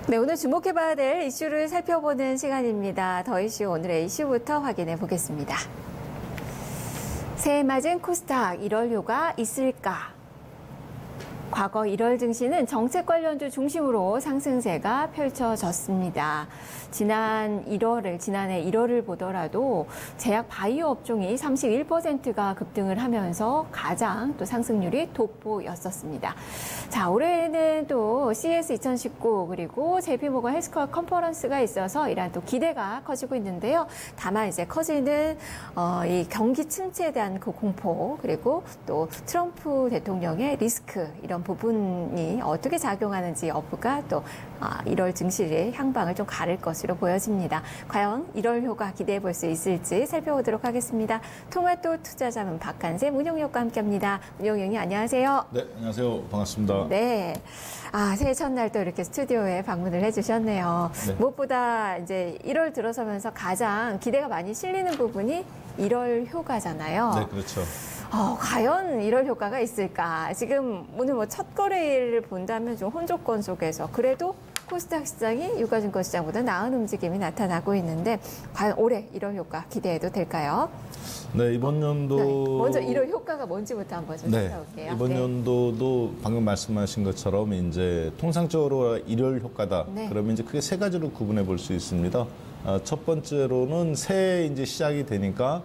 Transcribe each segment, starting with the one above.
네, 오늘 주목해봐야 될 이슈를 살펴보는 시간입니다. 더 이슈 오늘의 이슈부터 확인해 보겠습니다. 새해 맞은 코스닥 1월 효과 있을까? 과거 1월 증시는 정책 관련주 중심으로 상승세가 펼쳐졌습니다. 지난해 1월을 보더라도 제약 바이오 업종이 31%가 급등을 하면서 가장 또 상승률이 돋보였었습니다. 자, 올해는 또 CES 2019 그리고 JP모건 헬스케어 컨퍼런스가 있어서 이러한 또 기대가 커지고 있는데요. 다만 이제 커지는 이 경기 침체에 대한 그 공포 그리고 또 트럼프 대통령의 리스크 이런 부분이 어떻게 작용하는지 여부가 또 1월 증시의 향방을 좀 가를 것으로 보여집니다. 과연 1월 효과 기대해 볼 수 있을지 살펴보도록 하겠습니다. 통화도 투자자문 박한샘 운용위원과 함께합니다. 운용위원님 안녕하세요. 네, 안녕하세요. 반갑습니다. 네. 새해 첫날 또 이렇게 스튜디오에 방문을 해주셨네요. 네. 무엇보다 이제 1월 들어서면서 가장 기대가 많이 실리는 부분이 1월 효과잖아요. 네, 그렇죠. 과연 1월 효과가 있을까? 지금 오늘 뭐 첫 거래일을 본다면 좀 혼조권 속에서 그래도 코스닥 시장이 유가증권 시장보다 나은 움직임이 나타나고 있는데 과연 올해 1월 효과 기대해도 될까요? 네, 이번 연도 네. 먼저 1월 효과가 뭔지부터 한번 좀 네, 살펴볼게요. 이번 연도도 방금 말씀하신 것처럼 이제 통상적으로 1월 효과다. 네. 그러면 이제 크게 세 가지로 구분해 볼 수 있습니다. 첫 번째로는 새해 이제 시작이 되니까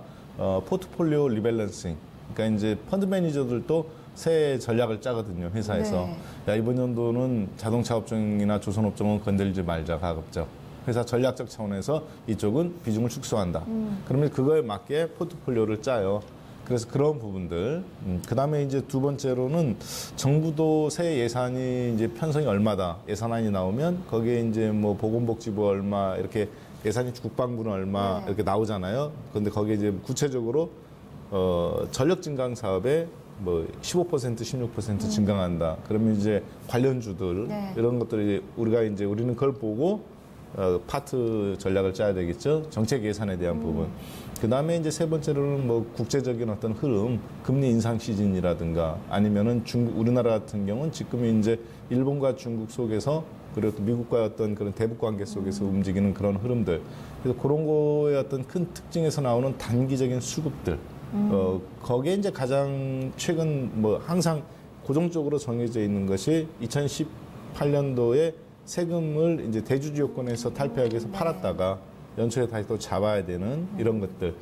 포트폴리오 리밸런싱. 그러니까 이제 펀드 매니저들도 새 전략을 짜거든요, 회사에서. 네. 야, 이번 연도는 자동차 업종이나 조선 업종은 건들지 말자, 가급적. 회사 전략적 차원에서 이쪽은 비중을 축소한다. 그러면 그거에 맞게 포트폴리오를 짜요. 그래서 그런 부분들. 그 다음에 이제 두 번째로는 정부도 새 예산이 이제 편성이 얼마다 예산안이 나오면 거기에 이제 뭐 보건복지부 얼마 이렇게 예산이 국방부는 얼마 네. 이렇게 나오잖아요. 그런데 거기에 이제 구체적으로 전력 증강 사업에 뭐 15%, 16% 증강한다. 그러면 이제 관련주들 네. 이런 것들이 우리는 그걸 보고 파트 전략을 짜야 되겠죠. 정책 예산에 대한 부분. 그 다음에 이제 세 번째로는 뭐 국제적인 어떤 흐름, 금리 인상 시즌이라든가 아니면은 우리나라 같은 경우는 지금 이제 일본과 중국 속에서 그리고 또 미국과의 어떤 그런 대북 관계 속에서 움직이는 그런 흐름들. 그래서 그런 거의 어떤 큰 특징에서 나오는 단기적인 수급들. 거기에 이제 가장 최근 뭐 항상 고정적으로 정해져 있는 것이 2018년도에 세금을 이제 대주주 요건에서 탈피하기 위해서 팔았다가 연초에 다시 또 잡아야 되는 이런 것들.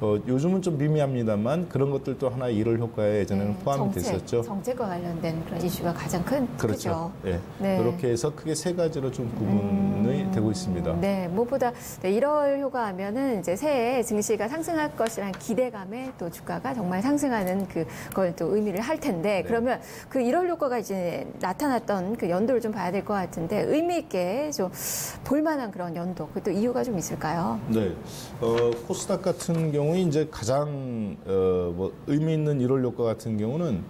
요즘은 좀 미미합니다만 그런 것들도 하나 1월 효과에 예전에는 포함이 됐었죠. 정책과 관련된 그런 이슈가 가장 크죠. 그렇죠. 네. 네. 그렇게 해서 크게 세 가지로 좀 구분이 되고 있습니다. 네, 무엇보다 1월 효과 하면은 이제 새해 증시가 상승할 것이라는 기대감에 또 주가가 정말 상승하는 그걸 또 의미를 할 텐데 네. 그러면 그 1월 효과가 이제 나타났던 그 연도를 좀 봐야 될 것 같은데 의미 있게 좀 볼만한 그런 연도 그것도 이유가 좀 있을까요? 네, 코스닥 같은 경우에 이제 가장 뭐 의미 있는 1월 효과 같은 경우는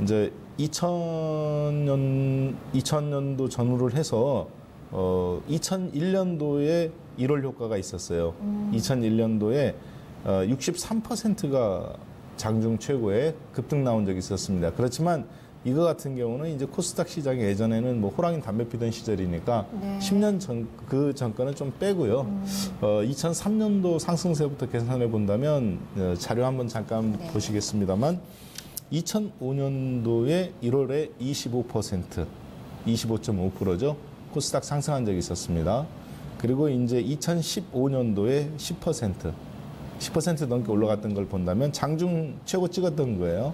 이제 2000년도 전후를 해서 2001년도에 1월 효과가 있었어요. 2001년도에 63%가 장중 최고의 급등 나온 적이 있었습니다. 그렇지만 이거 같은 경우는 이제 코스닥 시장이 예전에는 뭐 호랑이 담배 피던 시절이니까 네. 10년 전, 그 전거는 좀 빼고요. 2003년도 상승세부터 계산해 본다면 자료 한번 잠깐 네. 보시겠습니다만 2005년도에 1월에 25.5%죠. 코스닥 상승한 적이 있었습니다. 그리고 이제 2015년도에 10% 넘게 올라갔던 걸 본다면 장중 최고 찍었던 거예요.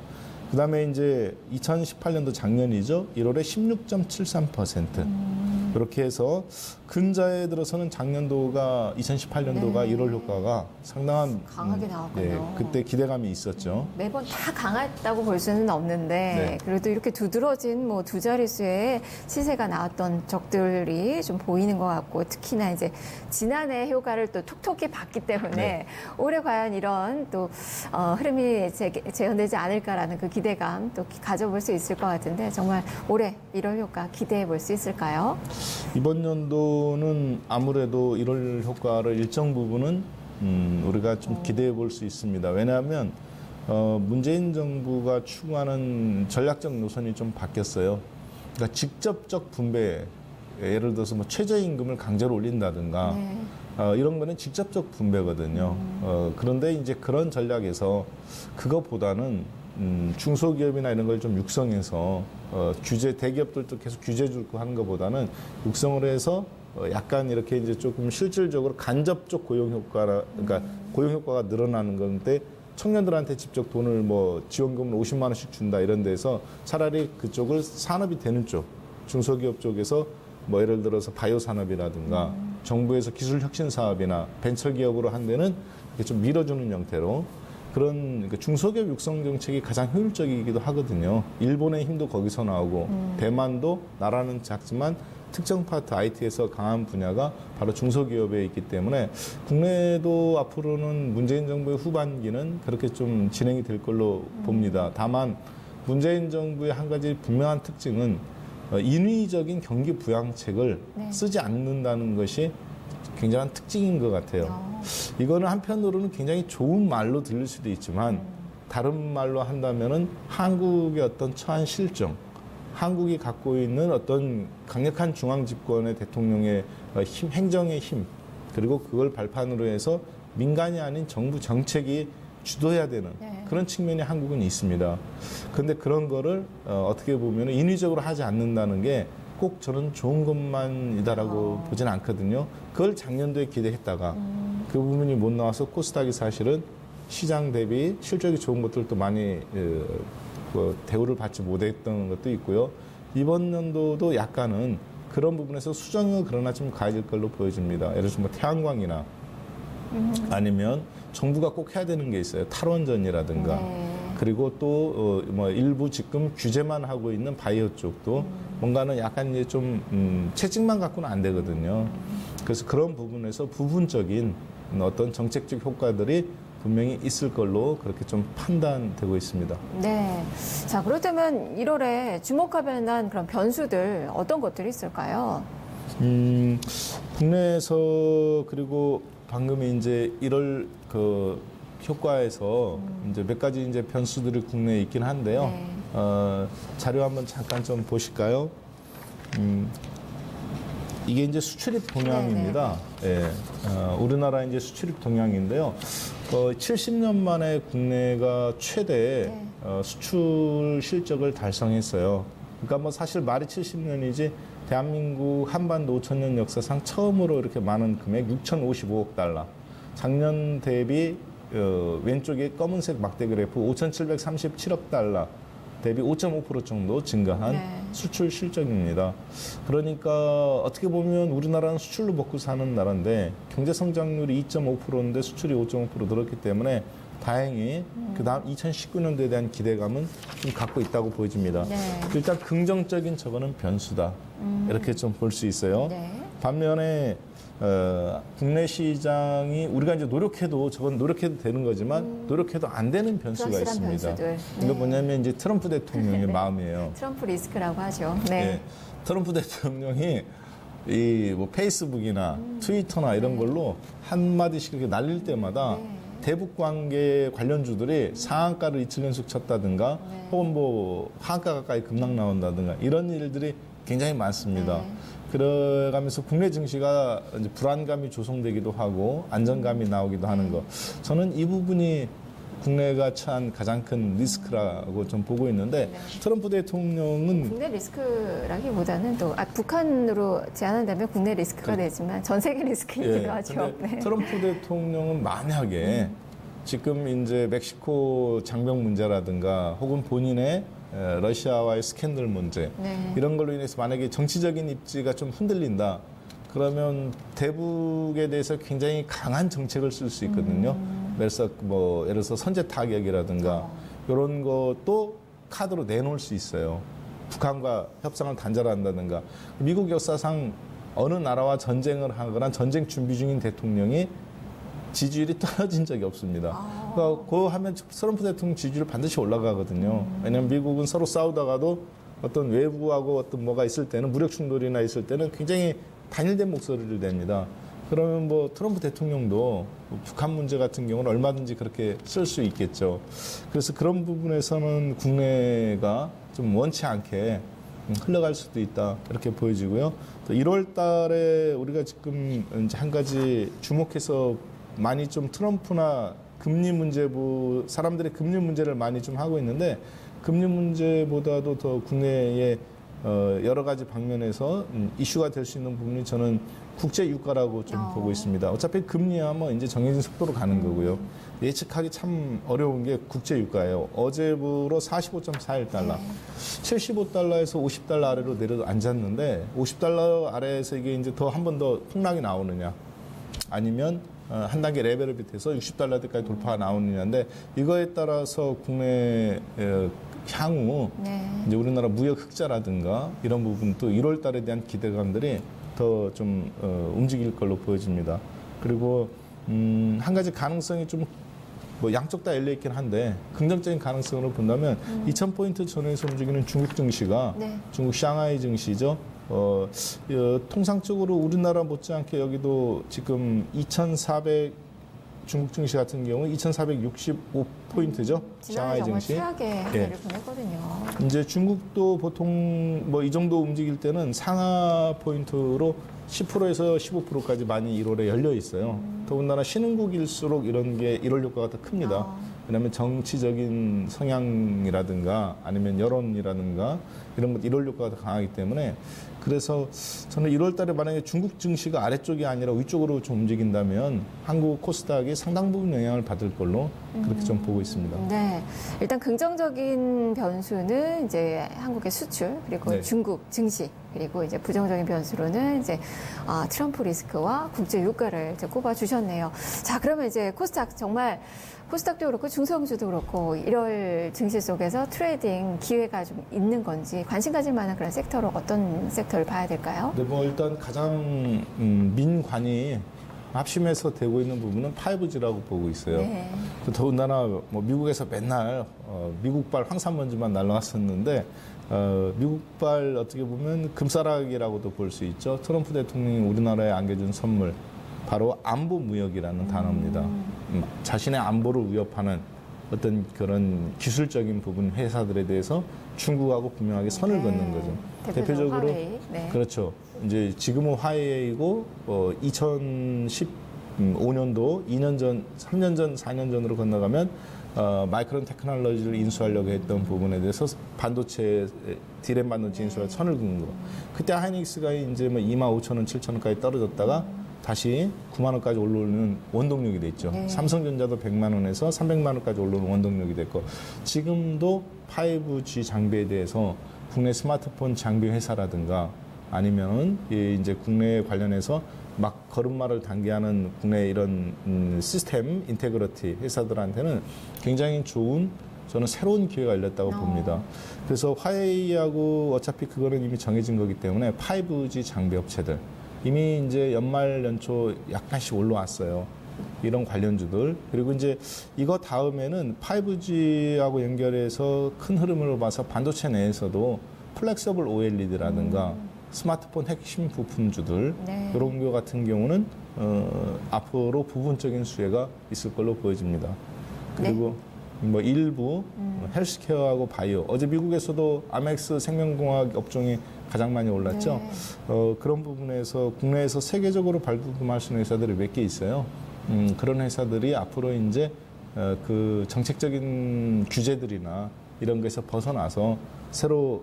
그 다음에 이제 2018년도 작년이죠. 1월에 16.73%. 이렇게 해서 근자에 들어서는 작년도가 2018년도가 네. 1월 효과가 상당한 강하게 나왔군요. 그때 기대감이 있었죠. 매번 다 강했다고 볼 수는 없는데 네. 그래도 이렇게 두드러진 뭐 두 자릿수의 시세가 나왔던 적들이 좀 보이는 것 같고 특히나 이제 지난해 효과를 또 톡톡히 봤기 때문에 네. 올해 과연 이런 또 흐름이 재현되지 않을까라는 그 기대감 또 가져볼 수 있을 것 같은데 정말 올해 1월 효과 기대해 볼 수 있을까요? 이번 연도는 아무래도 1월 효과를 일정 부분은 우리가 좀 기대해 볼 수 있습니다. 왜냐하면 문재인 정부가 추구하는 전략적 노선이 좀 바뀌었어요. 그러니까 직접적 분배 예를 들어서 뭐 최저임금을 강제로 올린다든가 네. 이런 거는 직접적 분배거든요. 그런데 이제 그런 전략에서 그것보다는 중소기업이나 이런 걸 좀 육성해서 규제 대기업들도 계속 규제 주고 하는 것보다는 육성을 해서 약간 이렇게 이제 조금 실질적으로 간접적 고용 효과라 그러니까 고용 효과가 늘어나는 건데 청년들한테 직접 돈을 뭐 지원금을 50만 원씩 준다 이런 데서 차라리 그쪽을 산업이 되는 쪽 중소기업 쪽에서 뭐 예를 들어서 바이오 산업이라든가 정부에서 기술 혁신 사업이나 벤처 기업으로 한 데는 이렇게 좀 밀어주는 형태로 그런 중소기업 육성 정책이 가장 효율적이기도 하거든요. 일본의 힘도 거기서 나오고 대만도 나라는 작지만 특정 파트 IT에서 강한 분야가 바로 중소기업에 있기 때문에 국내도 앞으로는 문재인 정부의 후반기는 그렇게 좀 진행이 될 걸로 봅니다. 다만 문재인 정부의 한 가지 분명한 특징은 인위적인 경기 부양책을 네. 쓰지 않는다는 것이 굉장한 특징인 것 같아요. 이거는 한편으로는 굉장히 좋은 말로 들릴 수도 있지만 다른 말로 한다면은 한국의 어떤 처한 실정, 한국이 갖고 있는 어떤 강력한 중앙 집권의 대통령의 힘, 행정의 힘, 그리고 그걸 발판으로 해서 민간이 아닌 정부 정책이 주도해야 되는 네. 그런 측면이 한국은 있습니다. 그런데 그런 거를 어떻게 보면 인위적으로 하지 않는다는 게 꼭 저는 좋은 것만이다라고 보지는 않거든요. 그걸 작년도에 기대했다가 그 부분이 못 나와서 코스닥이 사실은 시장 대비 실적이 좋은 것들도 많이 대우를 받지 못했던 것도 있고요. 이번 연도도 약간은 그런 부분에서 수정은 그러나 좀 가해질 걸로 보여집니다. 예를 들어서 뭐 태양광이나 아니면 정부가 꼭 해야 되는 게 있어요. 탈원전이라든가. 네. 그리고 또 뭐 일부 지금 규제만 하고 있는 바이오 쪽도 뭔가는 약간 이제 좀 채찍만 갖고는 안 되거든요. 그래서 그런 부분에서 부분적인 어떤 정책적 효과들이 분명히 있을 걸로 그렇게 좀 판단되고 있습니다. 네. 자, 그렇다면 1월에 주목할 만한 그런 변수들 어떤 것들이 있을까요? 국내에서 그리고 방금 이제 1월 그 효과에서 이제 몇 가지 이제 변수들이 국내에 있긴 한데요. 네. 자료 한번 잠깐 좀 보실까요? 이게 이제 수출입 동향입니다. 예, 우리나라 이제 수출입 동향인데요. 70년 만에 국내가 최대 네. 수출 실적을 달성했어요. 그러니까 뭐 사실 말이 70년이지 대한민국 한반도 5천년 역사상 처음으로 이렇게 많은 금액 6,055억 달러. 작년 대비 왼쪽에 검은색 막대 그래프 5,737억 달러 대비 5.5% 정도 증가한 네. 수출 실적입니다. 그러니까 어떻게 보면 우리나라는 수출로 먹고 사는 나라인데 경제 성장률이 2.5%인데 수출이 5.5% 늘었기 때문에 다행히 그다음 2019년도에 대한 기대감은 좀 갖고 있다고 보여집니다. 네. 일단 긍정적인 저거는 변수다. 이렇게 좀 볼 수 있어요. 네. 반면에 국내 시장이 우리가 이제 노력해도 저건 노력해도 되는 거지만 노력해도 안 되는 변수가 불확실한 있습니다. 변수들. 이거 네. 뭐냐면 이제 트럼프 대통령의 마음이에요. 트럼프 리스크라고 하죠. 네. 예, 트럼프 대통령이 이 뭐 페이스북이나 트위터나 이런 걸로 한 마디씩 이렇게 날릴 때마다 네. 대북 관계 관련주들이 상한가를 이틀 연속 쳤다든가 네. 혹은 뭐 하한가 가까이 급락 나온다든가 이런 일들이 굉장히 많습니다. 네. 그래가면서 국내 증시가 이제 불안감이 조성되기도 하고 안정감이 나오기도 하는 거. 저는 이 부분이 국내가 처한 가장 큰 리스크라고 좀 보고 있는데 트럼프 대통령은 국내 리스크라기보다는 또 북한으로 제한한다면 국내 리스크가 되지만 전 세계 리스크이기도 하죠. 근데 네. 트럼프 대통령은 만약에 지금 이제 멕시코 장병 문제라든가 혹은 본인의 러시아와의 스캔들 문제 네. 이런 걸로 인해서 만약에 정치적인 입지가 좀 흔들린다. 그러면 대북에 대해서 굉장히 강한 정책을 쓸 수 있거든요. 그래서 뭐 예를 들어서 선제 타격이라든가 이런 것도 카드로 내놓을 수 있어요. 북한과 협상을 단절한다든가. 미국 역사상 어느 나라와 전쟁을 하거나 전쟁 준비 중인 대통령이 지지율이 떨어진 적이 없습니다. 그러니까 그거 하면 트럼프 대통령 지지율 반드시 올라가거든요. 왜냐하면 미국은 서로 싸우다가도 어떤 외부하고 어떤 뭐가 있을 때는 무력 충돌이나 있을 때는 굉장히 단일된 목소리를 냅니다. 그러면 뭐 트럼프 대통령도 북한 문제 같은 경우는 얼마든지 그렇게 쓸 수 있겠죠. 그래서 그런 부분에서는 국내가 좀 원치 않게 흘러갈 수도 있다 이렇게 보여지고요. 또 1월 달에 우리가 지금 이제 한 가지 주목해서 많이 좀 트럼프나 금리 문제부 사람들이 금리 문제를 많이 좀 하고 있는데 금리 문제보다도 더 국내에 여러 가지 방면에서 이슈가 될 수 있는 부분이 저는 국제 유가라고 좀 보고 있습니다. 어차피 금리야 뭐 이제 정해진 속도로 가는 거고요. 예측하기 참 어려운 게 국제 유가예요. 어제부로 45.41달러, 75달러에서 50달러 아래로 내려 앉았는데 50달러 아래에서 이게 이제 더 한 번 더 폭락이 나오느냐, 아니면 한 단계 레벨을 밑에서 60달러대까지 돌파가 나오느냐인데 이거에 따라서 국내 향후 이제 우리나라 무역 흑자라든가 이런 부분도 1월 달에 대한 기대감들이 더 좀 움직일 걸로 보여집니다. 그리고 한 가지 가능성이 좀 뭐 양쪽 다 열려 있긴 한데 긍정적인 가능성으로 본다면 2000포인트 전후에서 움직이는 중국 증시가 중국 샹하이 증시죠. 통상적으로 우리나라 못지않게 여기도 지금 2,400 중국 증시 같은 경우 2,465포인트죠. 지난해 정말 최악의 한 해를 보냈거든요. 이제 중국도 보통 뭐 이 정도 움직일 때는 상하 포인트로 10%에서 15%까지 많이 1월에 열려 있어요. 더군다나 신흥국일수록 이런 게 1월 효과가 더 큽니다. 왜냐하면 정치적인 성향이라든가 아니면 여론이라든가 이런 것 1월 효과가 더 강하기 때문에 그래서 저는 1월 달에 만약에 중국 증시가 아래쪽이 아니라 위쪽으로 좀 움직인다면 한국 코스닥이 상당 부분 영향을 받을 걸로 그렇게 좀 보고 있습니다. 네. 일단 긍정적인 변수는 이제 한국의 수출, 그리고 중국 증시, 그리고 이제 부정적인 변수로는 이제 트럼프 리스크와 국제 유가를 이제 꼽아 주셨네요. 자, 그러면 이제 코스닥 정말 코스닥도 그렇고 중소형주도 그렇고 1월 증시 속에서 트레이딩 기회가 좀 있는 건지 관심 가질 만한 그런 섹터로 어떤 섹터를 봐야 될까요? 네, 뭐 일단 가장 민관이 합심해서 되고 있는 부분은 5G라고 보고 있어요. 네. 더군다나 뭐 미국에서 맨날 미국발 황산먼지만 날라왔었는데 미국발 어떻게 보면 금사락이라고도 볼 수 있죠. 트럼프 대통령이 우리나라에 안겨준 선물 바로 안보 무역이라는 단어입니다. 자신의 안보를 위협하는 어떤 그런 기술적인 부분 회사들에 대해서 중국하고 분명하게 선을 걷는 거죠. 대표적으로 화웨이. 그렇죠. 이제 지금은 화웨이이고 2015년도 2년 전, 3년 전, 4년 전으로 건너가면 마이크론 테크놀로지를 인수하려고 했던 부분에 대해서 반도체 디램 반도체 인수할 선을 긋는 거. 그때 하이닉스가 이제 뭐 25,000원, 7,000원까지 떨어졌다가 다시 9만 원까지 올라오는 원동력이 됐죠. 삼성전자도 100만 원에서 300만 원까지 올라오는 원동력이 됐고 지금도 5G 장비에 대해서 국내 스마트폰 장비 회사라든가 아니면 이제 국내 관련해서 막 걸음마를 단계하는 국내 이런 시스템 인테그리티 회사들한테는 굉장히 좋은 저는 새로운 기회가 열렸다고 봅니다. 그래서 화웨이하고 어차피 그거는 이미 정해진 거기 때문에 5G 장비 업체들 이미 이제 연말 연초 약간씩 올라왔어요. 이런 관련주들. 그리고 이제 이거 다음에는 5G하고 연결해서 큰 흐름을 봐서 반도체 내에서도 플렉서블 OLED라든가 스마트폰 핵심 부품주들 이런 거 같은 경우는 앞으로 부분적인 수혜가 있을 걸로 보여집니다. 그리고 뭐 일부 헬스케어하고 바이오. 어제 미국에서도 아멕스 생명공학 업종이 가장 많이 올랐죠. 그런 부분에서 국내에서 세계적으로 발돋움할 수 있는 회사들이 몇 개 있어요. 그런 회사들이 앞으로 이제 그 정책적인 규제들이나 이런 것에서 벗어나서 새로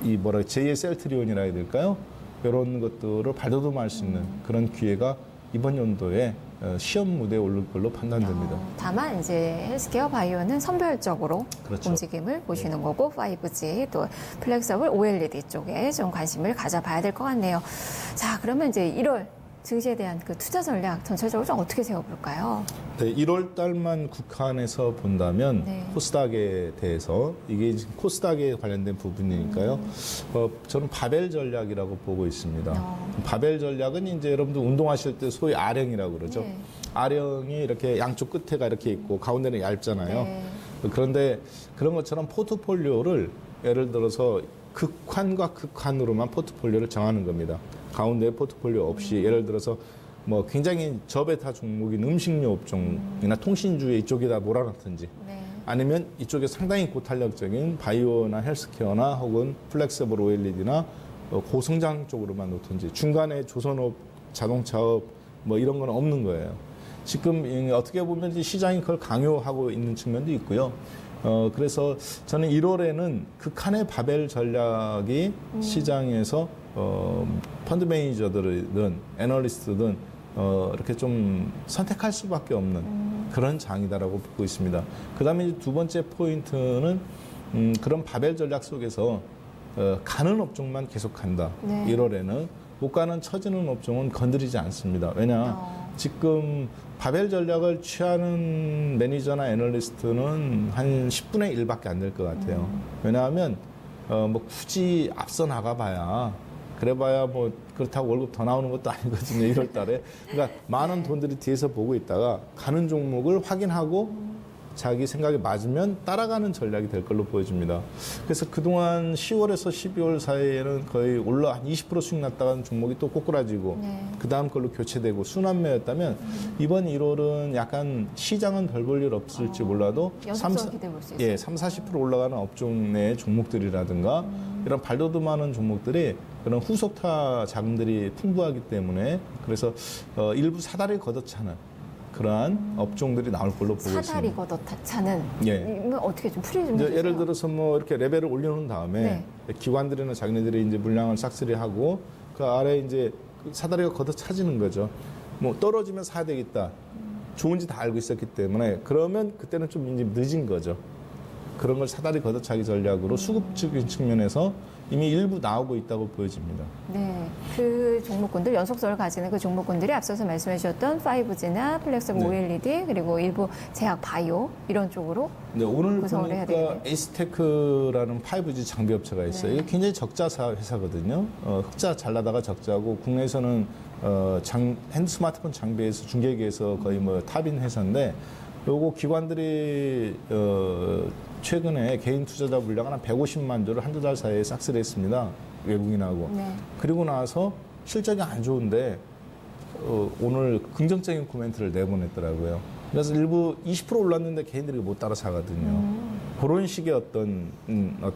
이 뭐라 제2의 셀트리온이라 해야 될까요? 이런 것들을 발돋움할 수 있는 그런 기회가 이번 연도에 시험 무대에 오를 걸로 판단됩니다. 다만 이제 헬스케어 바이오는 선별적으로 그렇죠. 움직임을 보시는 거고 5G 또 플렉서블 OLED 쪽에 좀 관심을 가져봐야 될 것 같네요. 자, 그러면 이제 1월 증시에 대한 그 투자 전략 전체적으로 좀 어떻게 세워볼까요? 네, 1월 달만 국한해서 본다면 코스닥에 대해서 이게 지금 코스닥에 관련된 부분이니까요. 저는 바벨 전략이라고 보고 있습니다. 바벨 전략은 이제 여러분들 운동하실 때 소위 아령이라고 그러죠. 아령이 이렇게 양쪽 끝에가 이렇게 있고 가운데는 얇잖아요. 그런데 그런 것처럼 포트폴리오를 예를 들어서 극한과 극한으로만 포트폴리오를 정하는 겁니다. 가운데 포트폴리오 없이 예를 들어서 뭐 굉장히 저베타 종목인 음식료 업종이나 통신주의 이쪽에다 몰아넣든지 아니면 이쪽에 상당히 고탄력적인 바이오나 헬스케어나 혹은 플렉서블 OLED나 고성장 쪽으로만 놓든지 중간에 조선업, 자동차업 뭐 이런 건 없는 거예요. 지금 어떻게 보면 이제 시장이 그걸 강요하고 있는 측면도 있고요. 그래서 저는 1월에는 극한의 바벨 전략이 시장에서 펀드 매니저들이든 애널리스트든 이렇게 좀 선택할 수밖에 없는 그런 장이다라고 보고 있습니다. 그 다음에 두 번째 포인트는 그런 바벨 전략 속에서 가는 업종만 계속 간다. 네. 1월에는 못 가는 처지는 업종은 건드리지 않습니다. 왜냐 지금 바벨 전략을 취하는 매니저나 애널리스트는 한 10분의 1밖에 안 될 것 같아요. 왜냐하면 뭐 굳이 앞서 나가봐야 그래봐야 뭐 그렇다고 월급 더 나오는 것도 아니거든요. 1월 달에. 그러니까 많은 돈들이 뒤에서 보고 있다가 가는 종목을 확인하고 자기 생각에 맞으면 따라가는 전략이 될 걸로 보여집니다. 그래서 그동안 10월에서 12월 사이에는 거의 올라 한 20% 수익 났다가는 종목이 또 꼬꾸라지고 네. 그 다음 걸로 교체되고 순환매였다면 이번 1월은 약간 시장은 별 볼 일 없을지 몰라도 연속성 기대해 볼 수 있어요. 예, 30, 40% 올라가는 업종 내 종목들이라든가 이런 발돋움하는 종목들이 그런 후속타 자금들이 풍부하기 때문에 그래서 일부 사다리 걷어차는 그러한 업종들이 나올 걸로 보고 있습니다. 사다리 걷어차는 예. 이거 어떻게 좀 풀이 좀 이제 해주세요. 예를 들어서 뭐 이렇게 레벨을 올려놓은 다음에 기관들이나 자기네들이 이제 물량을 싹쓸이하고 그 아래 이제 그 사다리가 걷어차지는 거죠. 뭐 떨어지면 사야 되겠다. 좋은지 다 알고 있었기 때문에 그러면 그때는 좀 이제 늦은 거죠. 그런 걸 사다리 걷어차기 전략으로 수급적인 측면에서 이미 일부 나오고 있다고 보여집니다. 네, 그 종목군들 연속성을 가지는 그 종목군들이 앞서서 말씀해 주셨던 5G나 플렉서블 네. OLED 그리고 일부 제약 바이오 이런 쪽으로 네, 오늘 구성을 해야 보니까 되겠네요. 에이스테크라는 5G 장비 업체가 있어요. 네. 이게 굉장히 적자 회사거든요. 흑자 잘 나다가 적자고 국내에서는 핸드 스마트폰 장비에서 중계기에서 거의 뭐 탑인 회사인데 요거 기관들이 최근에 개인 투자자 물량을 한 150만 조를 한두 달 사이에 싹쓸이했습니다. 외국인하고. 네. 그리고 나서 실적이 안 좋은데 오늘 긍정적인 코멘트를 내보냈더라고요. 그래서 일부 20% 올랐는데 개인들이 못 따라 사거든요. 그런 식의 어떤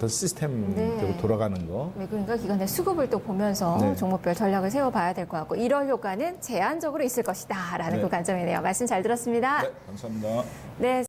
시스템으로 네. 돌아가는 거. 외국인과 기관의 수급을 또 보면서 네. 종목별 전략을 세워봐야 될 것 같고 1월 효과는 제한적으로 있을 것이다라는 네. 그 관점이네요. 말씀 잘 들었습니다. 네, 감사합니다. 네.